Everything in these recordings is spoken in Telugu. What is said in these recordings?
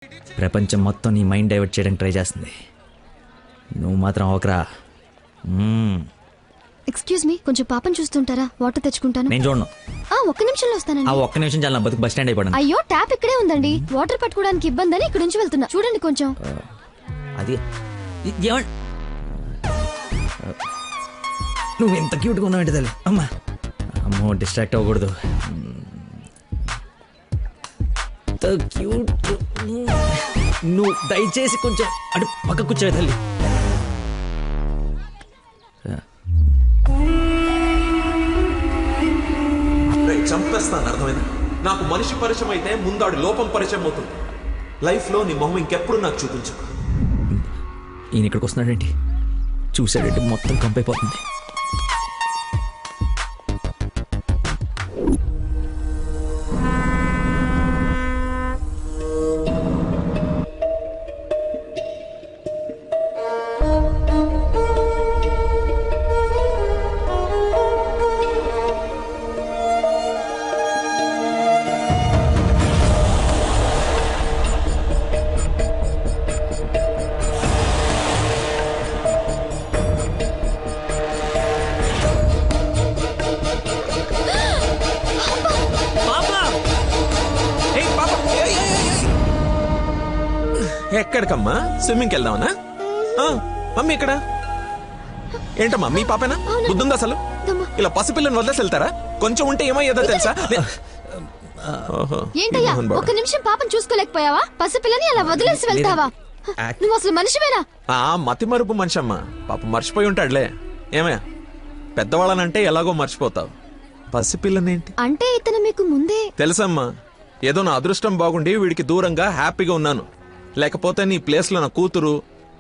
ప్రపంచం మొత్తం నీ మైండ్ డైవర్ట్ చేయడానికి ట్రై చేస్తుంది. నువ్వు మాత్రం ఒకరా. ఎక్స్క్యూజ్ మీ, కొంచెం పాపం చూస్తుంటారా? వాటర్ తెచ్చుకుంటాను. నేను చూడను. ఒక్క నిమిషంలో వస్తానండి. ఒక్క నిమిషం చాలా, బతుకు బస్ స్టాండ్ అయిపోయాను. అయ్యో, ట్యాప్ ఇక్కడే ఉందండి. వాటర్ పట్టుకోవడానికి ఇబ్బంది అని ఇక్కడ నుంచి వెళ్తున్నా. చూడండి కొంచెం. అది నువ్వు ఎంత క్యూట్గా ఉన్నావు తల్లి. అమ్మా అమ్మో, డిస్ట్రాక్ట్ అవ్వకూడదు. క్యూట్. నువ్వు దయచేసి కొంచెం అటు పక్క కూర్చోవే తల్లి. చంపేస్తాను, అర్థమైంది? నాకు మనిషి పరిచయం అయితే ముందాడు లోపం పరిచయం అవుతుంది. లైఫ్లో నీ మొహం ఇంకెప్పుడు నాకు చూపించు. ఈయన ఇక్కడికి వస్తున్నాడేంటి? చూసాడంటే మొత్తం కంపైపోతుంది. ఎక్కడికమ్మా? స్విమ్మింగ్కి వెళ్దామనా? మమ్మీ ఇక్కడ ఏంటమ్మా? మీ పాపేనా? బుద్ధుందా అసలు? ఇలా పసిపిల్లని వదిలేసి వెళ్తారా? కొంచెం ఉంటే ఏమయ్యేదో తెలుసా? ఏంటయ్యా, ఒక నిమిషం పాపం చూసుకోలేకపోయావా? పసిపిల్లని అలా వదిలేసి వెళ్తావా? నువ్వు అసలు మనిషివేనా? మతి మరుపు మనిషి అమ్మా. పాప మర్చిపోయి ఉంటాడులే. ఏమయ్యా, పెద్దవాళ్ళనంటే ఎలాగో మర్చిపోతావు. పసిపిల్లనేంటి అంటే ఇతను మీకు ముందే తెలుసమ్మా. ఏదో నా అదృష్టం బాగుండి వీడికి దూరంగా హ్యాపీగా ఉన్నాను. లేకపోతే నీ ప్లేస్లో నా కూతురు,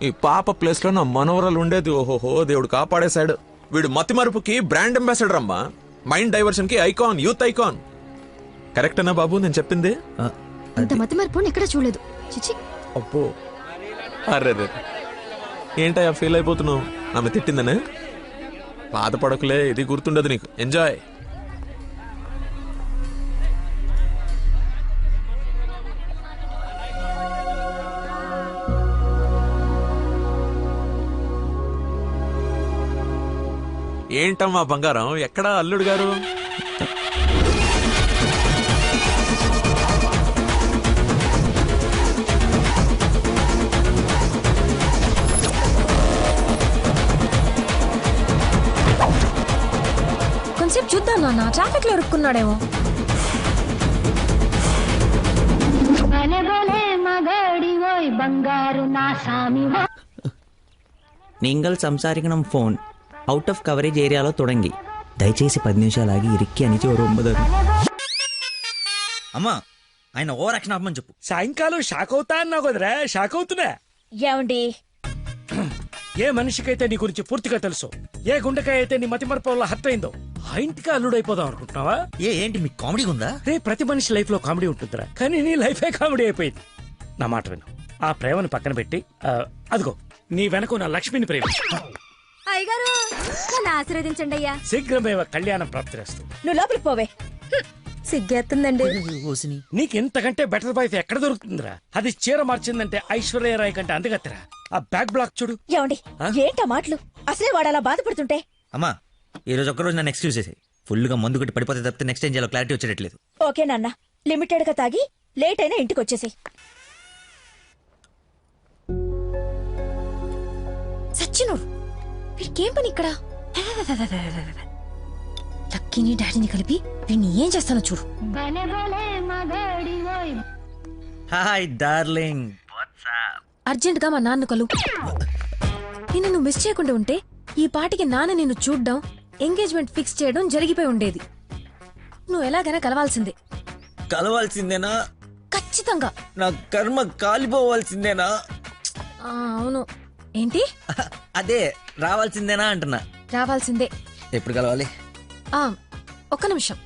ఈ పాప ప్లేస్లో నా మనవరాలు ఉండేది. ఓహోహో, దేవుడు కాపాడేశాడు. వీడు మతి మరుపుకి బ్రాండ్ అంబాసిడర్ అమ్మా. మైండ్ డైవర్షన్ కి ఐకాన్, యూత్ ఐకాన్. కరెక్టేనా బాబు నేను చెప్పింది? ఇంత మతి మరుపు ఎక్కడ చూడలేదు. చిచి. అబ్బో, అర్రే ఏంటయ్యా ఫీల్ అయిపోతున్నావు? ఆమె తిట్టిందనే? బాధపడకులే, ఇది గుర్తుండదు నీకు. ఎంజాయ్. ఏంటమ్మా బంగారం, ఎక్కడా అల్లుడు గారు? కొంచెం చూద్దాం నాన్న, ట్రాఫిక్ లో ఇరుక్కున్నాడేమో. നിങ്ങൾ സംസാരിക്കണം ഫോൺ ഔട്ട് ഓഫ് കവറേജ് ഏരിయాలో తొడంగి. దయచేసి 10 నిమిషాలు ఆగి ఇరిక్కి అని చూడరు. అమ్మా, ఆయన ఓవర్ యాక్షన్ ఆపమని చెప్పు. సాయంకాలం షాక్ అవుతా అన్నావు కదరా, షాక్ అవుతున్నా. ఏమండి, ఏ మనిషికైతే నీ గురించి పూర్తిగా తెలుసు, ఏ గుండెకాయ అయితే నీ మతి మరపు వల్ల హర్ట్ అయిందో, ఆ ఇంటికి అల్లుడైపోదాం అనుకుంటున్నావా? ఏంటి మీకు కామెడీ ఉందా? రే, ప్రతి మనిషి లైఫ్ లో కామెడీ ఉంటుందిరా, కానీ నీ లైఫే కామెడీ అయిపోయింది. నా మాట విను, ఆ ప్రేమను పక్కన పెట్టి అదిగో నీ వెనక నా లక్ష్మిని ప్రేమించు. అయ్యగారు నన్ను ఆశీర్వదించండి అయ్యా. శీఘ్రమేవ కళ్యాణం ప్రాప్తిరేస్తూ. నువ్వు లోపలికి పోవే. సిగ్గేస్తుందండి. నీకు ఇంతకంటే బెటర్ వైఫ్ ఎక్కడ దొరుకుతుందిరా? అది చీర మార్చిందంటే ఐశ్వర్యరాయ్ కంటే అందగత్తరా. ఆ బ్యాక్ బ్లాక్ చూడు. ఏమండి, ఏంటా మాటలు? అసలే వాడు అలా బాధపడుతుంటే. అమ్మా, ఈ రోజు ఒక్కరోజు నన్ను ఎక్స్క్యూజ్ చేసి ఫుల్ గా మందు కొట్టి పడిపోతే తప్పితే నెక్స్ట్ టైం చేయాలో క్లారిటీ వచ్చేటట్లేదు. ఓకే నాన్న, లిమిటెడ్ గా తాగి లేట్ అయినా ఇంటికి వచ్చేసి. సచ్చినోడు, వీడికేం పని ఇక్కడ? లక్కీని డాడీని కలిపి వీడిని ఏం చేస్తానో చూడు. Hi darling. అర్జెంట్ గా మా నాన్న కలు. నిన్ను నువ్వు మిస్ చేయకుండా ఉంటే ఈ పాటికి నాన్న నిన్ను చూడ్డం, ఎంగేజ్మెంట్ ఫిక్స్ చేయడం జరిగిపోయి ఉండేది. నువ్వు ఎలాగైనా కలవాల్సిందే. కలవాల్సిందేనా? ఖచ్చితంగా. నా కర్మ కాలిపోవాల్సిందేనా? అవును. ఏంటి? అదే రావాల్సిందేనా అంటున్నా. రావాల్సిందే. ఎప్పుడు కలవాలి? ఒక్క నిమిషం.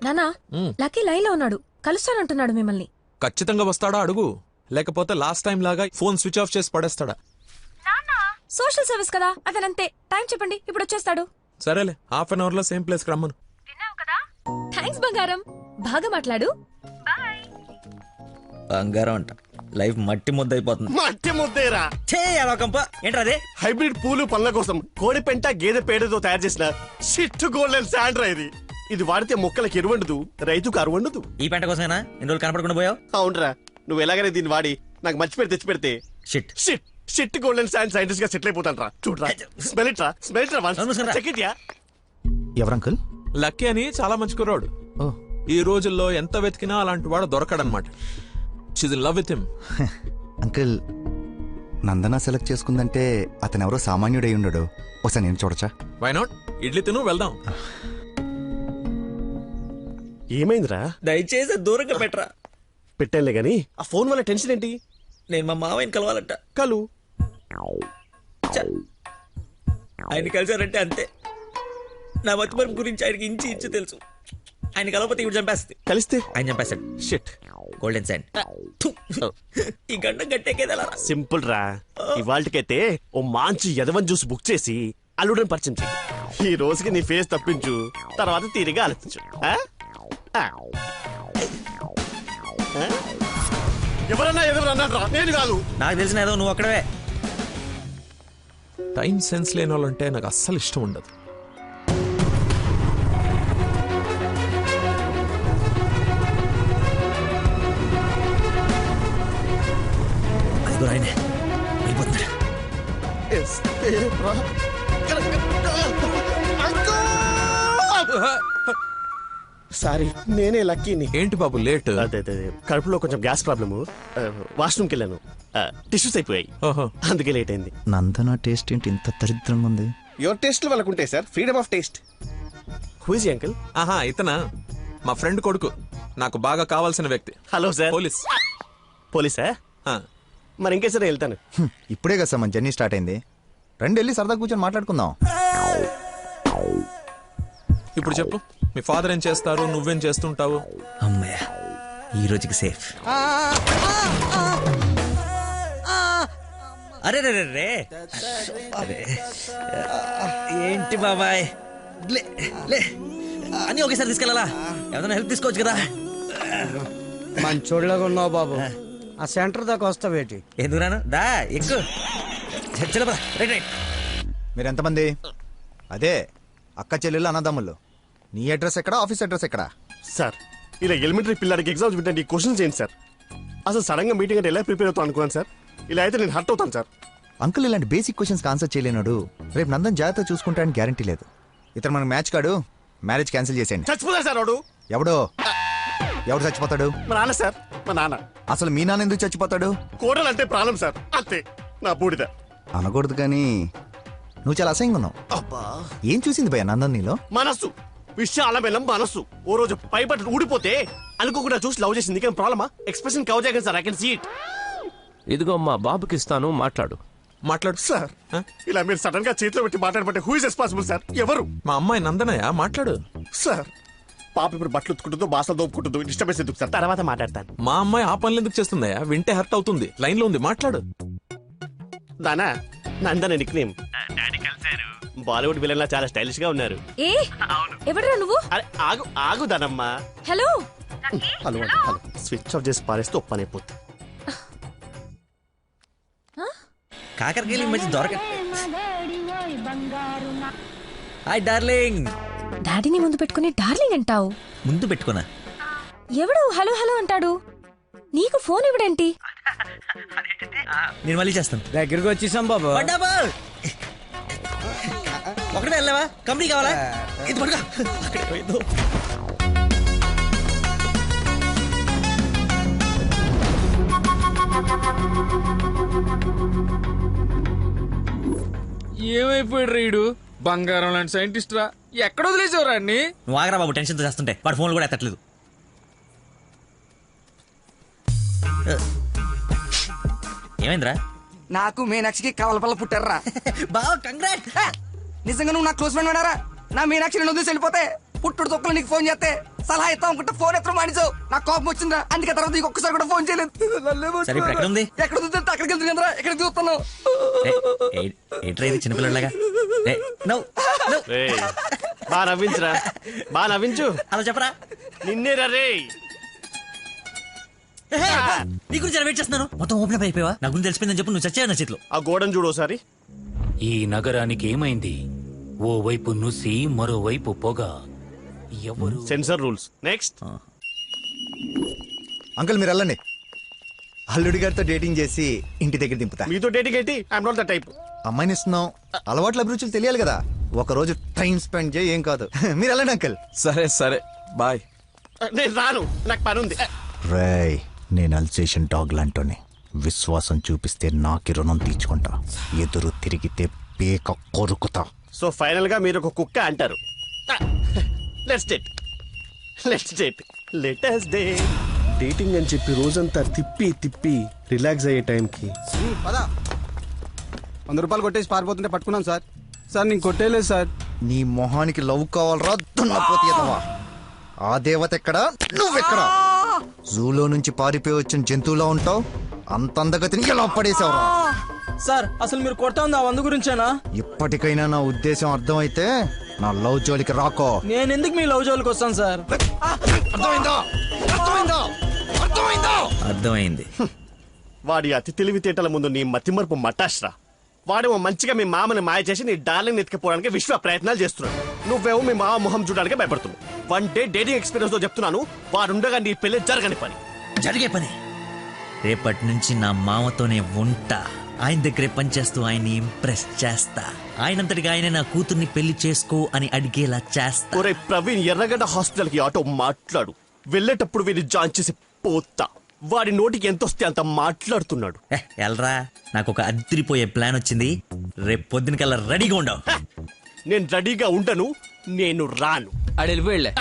నానా, లక్కీ లైన్ లో ఉన్నాడు, కలుస్తానంటున్నాడు మిమ్మల్ని. ఖచ్చితంగా వస్తాడా అడుగు, లేకపోతే లాస్ట్ టైం లాగా ఫోన్ స్విచ్ ఆఫ్ చేసి పడేస్తాడా? సోషల్ సర్వీస్ కదా, అతనంతే. టైం చెప్పండి, ఇప్పుడు వచ్చేస్తాడు. సరేలే, హాఫ్ అన్ అవర్ లో సేమ్ ప్లేస్ కి రమ్మను. థ్యాంక్స్ బంగారం, బాగా మాట్లాడు. బంగారం అంట లైఫ్ మట్టి ముద్ద అయిపోతుంది. మట్టి ముద్దేరా. ఛే అలోకంప ఏంట్రా అదే? హైబ్రిడ్ పూలు పళ్ళ కోసం కోడి పెంట గేదె పేడతో తయారు చేసిన షిట్ గోల్డెన్ శాండ్ రా ఇది. ఇది వాడితే మొక్కలకు ఎరువండదు, రైతుకు అరువండదు. ఈ పంట కోసమేనా ఇన్ని రోజులు కనపడకుండా పోయావు? అవునరా, నువ్వు ఎలాగైనా దీన్ని వాడి నాకు మంచి పేరు తెచ్చి పెడితే shit shit shit golden sand scientist గా సెటిల్ అయిపోతాను రా. చూడరా, స్మెల్ ఇట్ రా, స్మెల్ ఇట్ రా, నమస్కారం. చెక్ ఇట్ యా. ఎవరంకుల్? లక్కీ అని చాలా మంచి కుర్రాడు. ఓ ఈ రోజుల్లో ఎంత వెతికినా అలాంటి వాడు దొరకడనమాట. She's in love with him. Uncle, Nandana select చేసుకుందంటే అతను ఎవరో సామాన్యుడై ఉండడు. ఒకసారి నేను చూడచ్చా? Why not? ఇడ్లీ తిను, వెళ్దాం. ఏమైందిరా? దయచేసి దూరంగా పెట్టరా. పెట్టానులే గాని ఆ ఫోన్ వల్ల టెన్షన్ ఏంటి? నేను మా మావయ్యని కలవాలంట. కలు. ఆయన కలిసారంటే అంతే. నా మతిమరుపు గురించి ఆయనకి ఇంచి తెలుసు. ఆయన కలవకపోతే ఇవి చంపేస్తుంది. కలిస్తే ఆయన చంపేస్తాడు. షిట్. Golden sand. ఈ గంట గట్టేకేదలా. సింపుల్ రా. ఇవాళకైతే ఓ మంచి యదవన్ జ్యూస్ బుక్ చేసి అల్లుడని పరిచయం చెయ్యి. ఈ రోజుకి నీ ఫేస్ తప్పించు, తర్వాత తీరిగా ఆలోచించు. ఎవరన్నా ఎదురన్నా రా, నేను కాదు. నాకు తెలిసిన ఏదో నువ్వు అక్కడవే. టైం సెన్స్ లేని వాళ్ళంటే నాకు అస్సలు ఇష్టం ఉండదు. అదిగో ఆయనే వెళ్ళిపోతున్నాడు. సారీ, నేనే లక్కీని. ఏంటి బాబు లేట్? అదే కడుపులో కొంచెం గ్యాస్ ప్రాబ్లము. వాష్రూమ్కి వెళ్ళాను, టిష్యూస్ అయిపోయాయి, ఓహో. అందుకే లేట్ అయింది. నందన టేస్ట్ ఏంటి ఇంత దరిద్రంగా ఉంది? యువర్ టేస్ట్ వాళ్ళకు ఉంటాయి sir, freedom of taste. Who is uncle? ఆహా, ఇతనా మా ఫ్రెండ్ కొడుకు, నాకు బాగా కావాల్సిన వ్యక్తి. Hello sir. పోలీస్. పోలీసా? ఆ, మరి ఇంకే సరే వెళ్తాను. ఇప్పుడే కదా సార్ మన జర్నీ స్టార్ట్ అయింది. రండి వెళ్ళి సరదా కూర్చొని మాట్లాడుకుందాం. ఇప్పుడు చెప్పు, మీ ఫాదర్ ఏం చేస్తారు, నువ్వేం చేస్తుంటావు? అమ్మయ్య, ఈ రోజుకి సేఫ్. అరే రే రే రే. అరే, ఏంటి బాబాయ్, లే లే అని ఒకేసారి తీసుకెళ్ళాలా? ఏదైనా హెల్ప్ తీసుకోవచ్చు కదా. మంచోళ్ళగా ఉన్నావు బాబు. ఆ సెంటర్ దాకా వస్తావేటి? ఎందుకు రాను? దా ఎక్కువ. చలో రైట్ రైట్. మీరు ఎంతమంది? అదే అక్క చెల్లెళ్ళు అన్నదమ్ముళ్ళు. నీ అడ్రస్ ఎక్కడ, ఆఫీస్ అడ్రస్ ఎక్కడ? సార్, ఇలా ఎలిమెంటరీ పిల్లలకి ఎగ్జామ్స్ పెట్టండి, క్వశ్చన్స్ ఏంటి సార్? అసలు సడన్ గా మీటింగ్ అంటే ఎలా ప్రిపేర్ అవుతాను అనుకున్నాను సార్. ఇలా అయితే నేను హర్ట్ అవుతాను సార్. అంకుల్ ఇలాంటి బేసిక్ క్వశ్చన్స్ ఆన్సర్ చేయలేనాడు. రేపు నందన్ జాగ్రత్త చూసుకుంటానని గ్యారంటీ లేదు. ఇతను మనకు మ్యాచ్ కాడు, మ్యారేజ్ క్యాన్సిల్ చేసేయండి. చచ్చిపోతాడు సార్ వాడు. ఎవడో? ఎవడు చచ్చిపోతాడు? మా నాన్న సార్, మా నాన్న. అసలు మీ నాన్న ఎందుకు చచ్చిపోతాడు? కోడలు అంటే ప్రాణం సార్, అంతే. నా బూడిద. అనకూడదు కానీ నువ్వు చాలా అసహ్యంగా ఉన్నావు. అబ్బా, ఏం చూసింది భయ నందన్ నీలో? మనస్సు విశాల బెల్లం మనస్సు. ఓ రోజు పై బట్టలు ఊడిపోతే అనుకోకుండా చూసి లవ్ చేసింది. కానీ ప్రాబ్లమా? ఎక్స్ప్రెషన్ కవర్ చేయగలను sir, I can see it. ఇదిగో మా బాబుకి ఇస్తాను, మాట్లాడు. మాట్లాడు సార్, ఇలా మీరు సడన్ గా చేతిలో పెట్టి మాట్లాడబట్టే హూ ఇస్ రెస్పాన్సిబుల్ సార్? ఎవరు? మా అమ్మాయి నందనయ్య, మాట్లాడు. సార్, పాప ఇప్పుడు బట్టలు ఉత్తుకుంటుందో, బాసలు దోపుకుంటుందో, డిస్టర్బెన్స్ ఎందుకు సార్? తర్వాత మాట్లాడతాను. మా అమ్మాయి ఆ పనులు ఎందుకు చేస్తుందయ్యా? వింటే హర్ట్ అవుతుంది. లైన్ లో ఉంది, మాట్లాడు. దానా నందన నిక్ నేమ్. బాలీవుడ్ విలన్ లా చాలా స్టైలిష్ గా ఉన్నారు. ఏ ఎవడరా నువ్వు? అరే ఆగు ఆగు దానమ్మా. హలో హలో అండి, హలో. స్విచ్ ఆఫ్ చేసి పారేస్తే ఒప్పనైపోతుంది. కాకరకాయలు ఈ మధ్య దొరక. Hi darling. డాడీని ముందు పెట్టుకుని డార్లింగ్ అంటావు? ముందు పెట్టుకున్నా. ఎవడు హలో హలో అంటాడు? నీకు ఫోన్ ఇవ్వడేంటి? నేను మళ్ళీ చేస్తాను. దగ్గరికి వచ్చేసాం బాబు. ఒకటే వెళ్ళావా? కంపెనీ కావాలా? ఇది పడుకో. అక్కడే పోయిందో. ఏమైపోయాడు రీడు? బంగారం లాంటి సైంటిస్ట్ రా. ఎక్కడ వదిలేసేవారా అన్ని? నువ్వు ఆగరా బాబు, టెన్షన్తో చేస్తుంటే. వాడు ఫోన్లు కూడా ఎత్తట్లేదు. ఏమైందిరా? నాకు మీనాక్షికి కవలపల్ల పుట్టారా? బావ కంగ్రాట్. నిజంగా నువ్వు నా క్లోజ్ ఫ్రెండ్ వినారా? నా మీనాక్షి నేను వదిలేసి వెళ్ళిపోతే పుట్టుడు తొక్కలు నీకు ఫోన్ చేస్తే సలహా ఇస్తాం అనుకుంటే ఫోన్ ఎత్తడం మానేసావు. నాకు కోపం వచ్చిందా, అందుకే తర్వాత నీకు ఒక్కసారి కూడా ఫోన్ చేయలేదు. సరే ఇప్పుడు ఎక్కడ ఉంది? ఎక్కడ చూస్తే అక్కడికి వెళ్తుంది కదరా, ఎక్కడ చూస్తున్నావు? ఏంట్రా ఇది చిన్నపిల్లలాగా? బా నవ్వించురా, బా నవ్వించు. అలా చెప్పరా. నిన్నే రే. నీ గురించి వెయిట్ చేస్తున్నాను. మొత్తం ఓపెన్ అప్ అయిపోయావా? నా గురించి తెలిసిపోయిందని చెప్పు. నువ్వు చచ్చావు నా చేతిలో. ఆ గోడను చూడు ఒకసారి. ఈ నగరానికి ఏమైంది? ఓవైపు నుసి మరోవైపు పొగ. ఎవరు? Sensor rules. నెక్స్ట్. అంకుల్ మీరు వెళ్ళండి. అల్లుడి గారితో డేటింగ్ చేసి ఇంటి దగ్గర దింపుతా. మీతో డేటింగ్ ఏంటి? I'm not the type. అమ్మాయిని ఇస్తున్నాం, అలవాట్ల అభిరుచులు తెలియాలి కదా. ఒక రోజు టైం స్పెండ్ చేయి, ఏం కాదు. మీరు వెళ్ళండి అంకుల్. సరే సరే బాయ్. నేను రాను, నాకు పని ఉంది. రేయ్, నేను అల్సేషన్ డాగ్ లాంటోని. విశ్వాసం చూపిస్తే నాకి రుణం తీర్చుకుంటా, ఎదురు తిరిగితే పేక కొరుకుతా. సో ఫైనల్ గా మీరు ఒక కుక్క అంటారు. Let's date. Let us date. Dating అని చెప్పి రోజంతా తిప్పి తిప్పి రిలాక్స్ అయ్యే టైంకి 100 రూపాయలు కొట్టేసి పారిపోతుంటే పట్టుకున్నాను సార్. సార్ నేను కొట్టేయలేదు సార్. నీ మొహానికి లవ్ కావాలరా దున్నపోతీయదవా? ఆ దేవత ఎక్కడా, నువ్వెక్కడా? జూలో నుంచి పారిపోయి వచ్చిన జంతువులా ఉంటావు. అంత అందగతిని ఎలా పడేసావురా? సార్ అసలు మీరు కొడతా ఉంది ఆ 100 గురించేనా? ఇప్పటికైనా నా ఉద్దేశం అర్థమైతే నా లవ్ జోలికి రాకో. నేను ఎందుకు మీ లవ్ జోలికి వస్తాను సార్? అర్థమైంది. వాడి అతి తెలివితేటల ముందు నీ మతిమరుపు మటాష్రా. వాడేమో మంచిగా మీ మామని మాయ చేసి నీ డార్లింగ్ ఎత్తుకుపోవడానికి విశ్వ ప్రయత్నాలు చేస్తున్నాడు. నువ్వేమో మీ మామ మొహం చూడడానికి భయపడుతున్నావు. 1 డే డేటింగ్ ఎక్స్పీరియన్స్ తో చెప్తున్నాను, వాడుండగా నీ పెళ్లి జరగని పని. జరిగే పని. రేపటి నుంచి నా మామతోనే ఉంటా. ఆయన దగ్గరే పనిచేస్తూ ఆయన్ని ఇంప్రెస్ చేస్తా. ఆయనంతటిగా ఆయన నా కూతుర్ని పెళ్లి చేసుకో అని అడిగేలా చేస్తా. ఒరే ప్రవీణ్, ఎర్రగడ్డ హాస్పిటల్ కి ఆటో మాట్లాడు. వెళ్ళేటప్పుడు వీడిని జాయిన్ చేసి పోతా. వాడి నోటికి ఎంత వస్తే అంత మాట్లాడుతున్నాడు. ఎల్రా, నాకు ఒక అదిరిపోయే ప్లాన్ వచ్చింది. రేపు పొద్దునకల్లా రెడీగా ఉండవు. నేను రెడీగా ఉండను, నేను రాను. అడెళ్ళిపోయిలే.